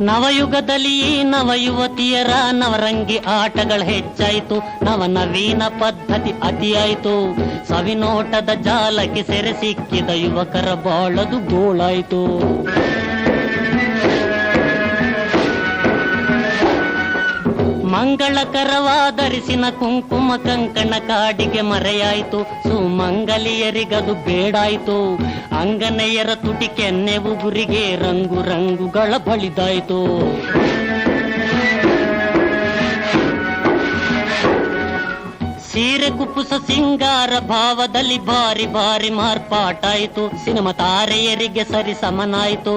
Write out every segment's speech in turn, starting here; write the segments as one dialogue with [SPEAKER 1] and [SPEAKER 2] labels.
[SPEAKER 1] ನವಯುಗದಲ್ಲಿ ನವಯುವತಿಯರ ನವರಂಗಿ ಆಟಗಳು ಹೆಚ್ಚಾಯಿತು, ನವನವೀನ ಪದ್ಧತಿ ಅತಿಯಾಯಿತು. ಸವಿನೋಟದ ಜಾಲಕ್ಕೆ ಸೆರೆ ಸಿಕ್ಕಿದ ಯುವಕರ ಬಾಳದು ಗೋಳಾಯಿತು. ಮಂಗಳಕರವಾದರಿಸಿನ ಕುಂಕುಮ ಕಂಕಣ ಕಾಡಿಗೆ ಮರೆಯಾಯಿತು, ಸುಮಂಗಲಿಯರಿಗದು ಬೇಡಾಯಿತು. ಅಂಗನೆಯರ ತುಟಿ ಕೆನ್ನೆ ಉಗುರಿಗೆ ರಂಗು ರಂಗುಗಳ ಬಳಿದಾಯಿತು. ಸೀರೆ ಕುಪ್ಪುಸ ಸಿಂಗಾರ ಭಾವದಲ್ಲಿ ಬಾರಿ ಬಾರಿ ಮಾರ್ಪಾಟಾಯಿತು. ಸಿನಿಮಾ ತಾರೆಯರಿಗೆ ಸರಿ ಸಮನಾಯಿತು,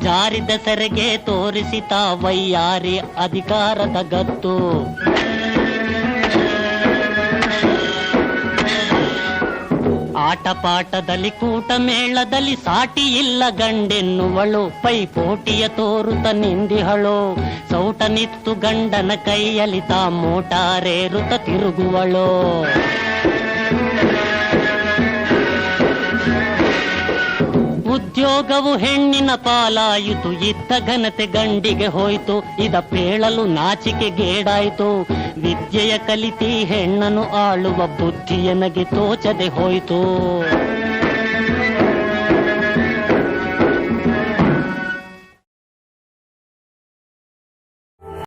[SPEAKER 1] ಜಾರಿದ ಸೆರೆಗೆ ತೋರಿಸಿತ ವೈಯಾರಿ ಅಧಿಕಾರದ ಗತ್ತು. ಆಟಪಾಠದಲ್ಲಿ ಕೂಟ ಮೇಳದಲ್ಲಿ ಸಾಟಿ ಇಲ್ಲ ಗಂಡೆನ್ನುವಳು, ಪೈಪೋಟಿಯ ತೋರುತ ನಿಂದಿಹಳು. ಸೌಟ ನಿತ್ತು ಗಂಡನ ಕೈಯಲ್ಲಿ ತಾ ಮೋಟಾರೇರುತ ತಿರುಗುವಳು. ಉದ್ಯೋಗವು ಹೆಣ್ಣಿನ ಪಾಲಾಯಿತು, ಇದ್ದ ಘನತೆ ಗಂಡಿಗೆ ಹೋಯಿತು. ಇದ ಪೇಳಲು ನಾಚಿಕೆ ಗೇಡಾಯಿತು, ವಿದ್ಯೆಯ ಕಲಿತಿ ಹೆಣ್ಣನ್ನು ಆಳುವ ಬುದ್ಧಿಯನಗೆ ತೋಚದೆ ಹೋಯಿತು.